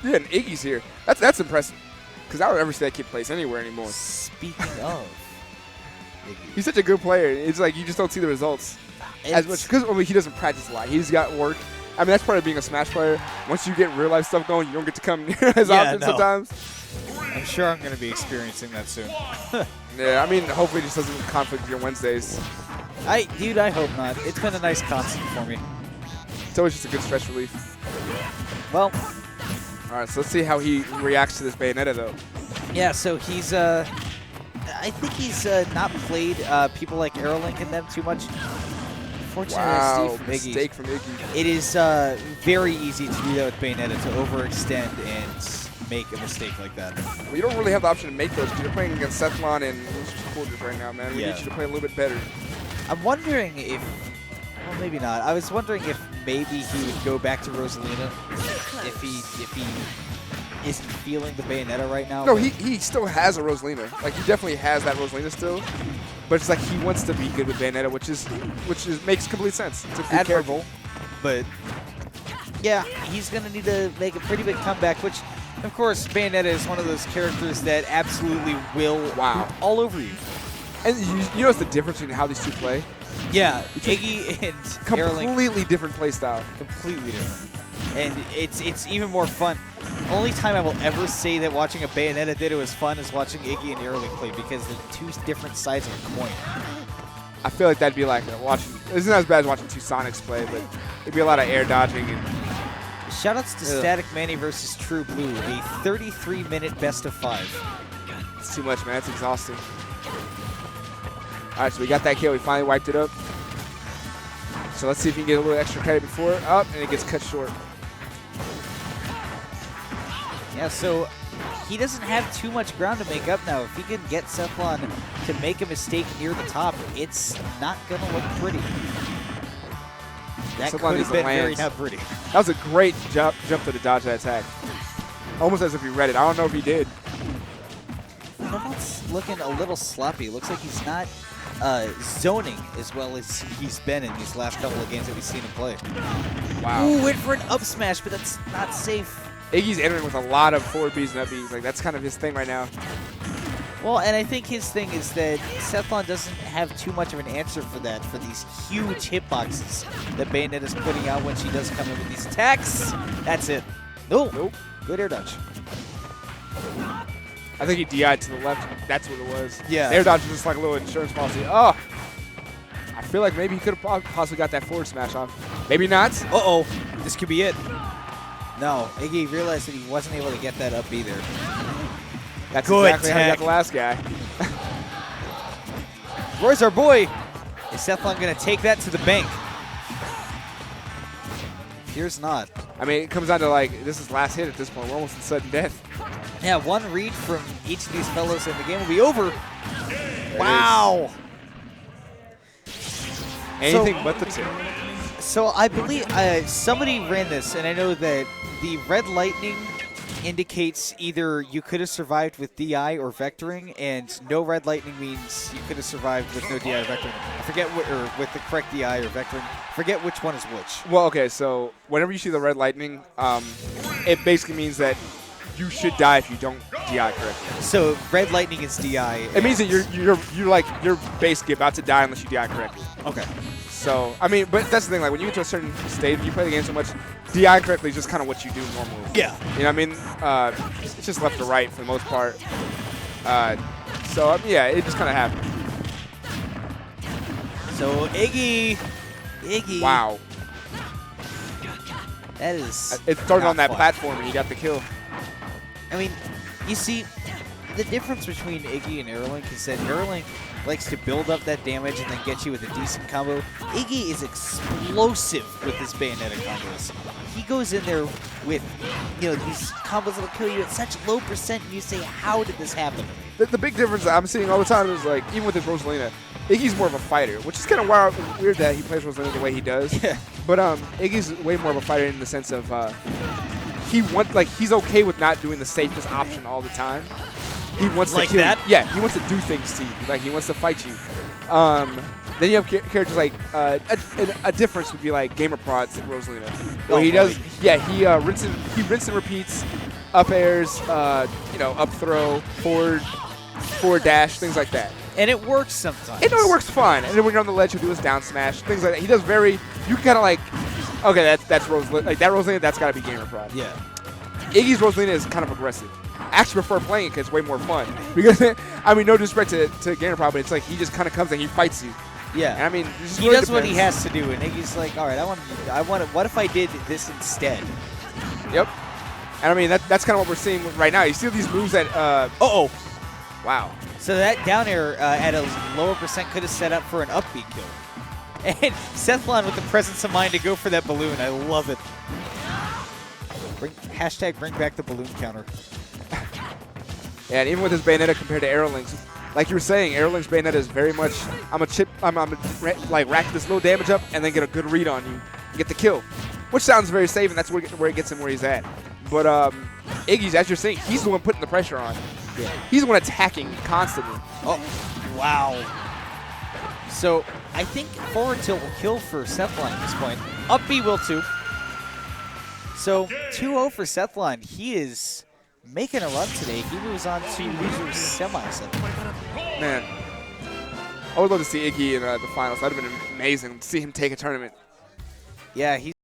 Yeah, and Iggy's here. That's impressive. Because I don't ever see that kid place anywhere anymore. Speaking of Iggy. He's such a good player. It's like you just don't see the results as much. Because he doesn't practice a lot. He's got work. I mean, that's part of being a Smash player. Once you get real life stuff going, you don't get to come near as often sometimes. I'm sure I'm going to be experiencing that soon. Yeah, I mean, hopefully it just doesn't conflict with your Wednesdays. Dude, I hope not. It's been a nice constant for me. It's always just a good stress relief. Well. All right, so let's see how he reacts to this Bayonetta, though. Yeah, so he's, I think he's not played people like Aerolink and them too much. Wow, mistake from Iggy. It is very easy to do that with Bayonetta, to overextend and make a mistake like that. Well, you don't really have the option to make those because you're playing against Sethlon and quarters right now, man. We need you to play a little bit better. I'm wondering if, well, maybe not. I was wondering if maybe he would go back to Rosalina if he isn't feeling the Bayonetta right now. No, he still has a Rosalina. Like, he definitely has that Rosalina still. But it's like he wants to be good with Bayonetta, which makes complete sense. It's a good admirable. But yeah, he's gonna need to make a pretty big comeback. Which, of course, Bayonetta is one of those characters that absolutely will all over you. And you notice the difference between how these two play? Yeah, Iggy and completely different play style. Completely different. And it's even more fun. The only time I will ever say that watching a Bayonetta Ditto is fun is watching Iggy and Aerolink play because they're two different sides of a coin. I feel like that'd be like watching. It's not as bad as watching two Sonics play, but it'd be a lot of air dodging and. Shoutouts to Static Manny versus True Blue, a 33-minute best of 5. It's too much, man. It's exhausting. All right, so we got that kill. We finally wiped it up. So let's see if we can get a little extra credit before up, and it gets cut short. Yeah, so he doesn't have too much ground to make up now. If he can get Sethlon to make a mistake near the top, it's not going to look pretty. That could have been very not pretty. That was a great jump to the dodge that attack. Almost as if he read it. I don't know if he did. Sethlon's looking a little sloppy. Looks like he's not zoning as well as he's been in these last couple of games that we've seen him play. Wow. Ooh, went for an up smash, but that's not safe. Iggy's entering with a lot of forward Bs and up Bs. Like, that's kind of his thing right now. Well, and I think his thing is that Sethlon doesn't have too much of an answer for that, for these huge hitboxes that Bayonetta's putting out when she does come in with these attacks. That's it. Nope. Good air dodge. I think he DI'd to the left. That's what it was. Yeah. Air dodge was just like a little insurance policy. Oh. I feel like maybe he could have possibly got that forward smash on. Maybe not. Uh-oh. This could be it. No, Iggy realized that he wasn't able to get that up either. That's exactly how he got the last guy. Roy's our boy. Is Sethlon going to take that to the bank? Appears not. I mean, it comes down to, like, this is last hit at this point. We're almost in sudden death. Yeah, one read from each of these fellows and the game will be over. Wow. Anything but the two. So I believe somebody ran this, and I know that the red lightning indicates either you could have survived with DI or vectoring, and no red lightning means you could have survived with no DI or vectoring. I forget what, or with the correct DI or vectoring. Forget which one is which. Well, okay, so whenever you see the red lightning, it basically means that you should die if you don't DI correctly. So red lightning is DI. It means that you're basically about to die unless you DI correctly. Okay. So, I mean, but that's the thing. Like, when you get to a certain state, you play the game so much, DI correctly is just kind of what you do normally. Yeah. You know what I mean? It's just left to right for the most part. So, yeah, it just kind of happened. So, Iggy. Wow. That is It started on that platform and you got the kill. I mean, you see, the difference between Iggy and Aerolink is that Aerolink likes to build up that damage and then get you with a decent combo. Iggy is explosive with his Bayonetta combos. He goes in there with, these combos that'll kill you at such low percent, and you say, how did this happen? The big difference that I'm seeing all the time is, like, even with his Rosalina, Iggy's more of a fighter, which is kind of weird that he plays Rosalina the way he does. Yeah. But Iggy's way more of a fighter in the sense of he's okay with not doing the safest option all the time. He wants like to kill that? You. Yeah, he wants to do things to you. Like, he wants to fight you. Then you have characters like a difference would be like Gamer Prods and Rosalina, where he does he rinse and repeats up airs, up throw, forward dash, things like that. And it works sometimes. It works fine. And then when you're on the ledge, he'll do his down smash, things like that. He does you can kind of like, okay, that's Rosalina, like that Rosalina, that's got to be Gamer Prod. Yeah. Iggy's Rosalina is kind of aggressive. I actually prefer playing it because it's way more fun. Because, I mean, no disrespect to Gamer Prod, but it's like he just kind of comes and he fights you. Yeah. And I mean, he really does what he has to do, and Iggy's like, all right, I want. What if I did this instead? Yep. And I mean, that's kind of what we're seeing right now. You see these moves that. Wow. So that down air at a lower percent could have set up for an up B kill. And Sethlon with the presence of mind to go for that balloon. I love it. Hashtag bring back the balloon counter. Yeah, and even with his Bayonetta compared to Aerolink's, like you were saying, Aerolink's Bayonetta is very much, I'm like rack this low damage up and then get a good read on you and get the kill. Which sounds very safe, and that's where it gets him where he's at. But Iggy's, as you're saying, he's the one putting the pressure on. Yeah. He's the one attacking constantly. Oh, wow. So I think forward tilt will kill for Sethlon at this point. Up B will too. So 2-0 for Sethlon. He is making a run today. He moves on to loser semi-set. Man, I would love to see Iggy in the finals. That would have been amazing to see him take a tournament. Yeah, he's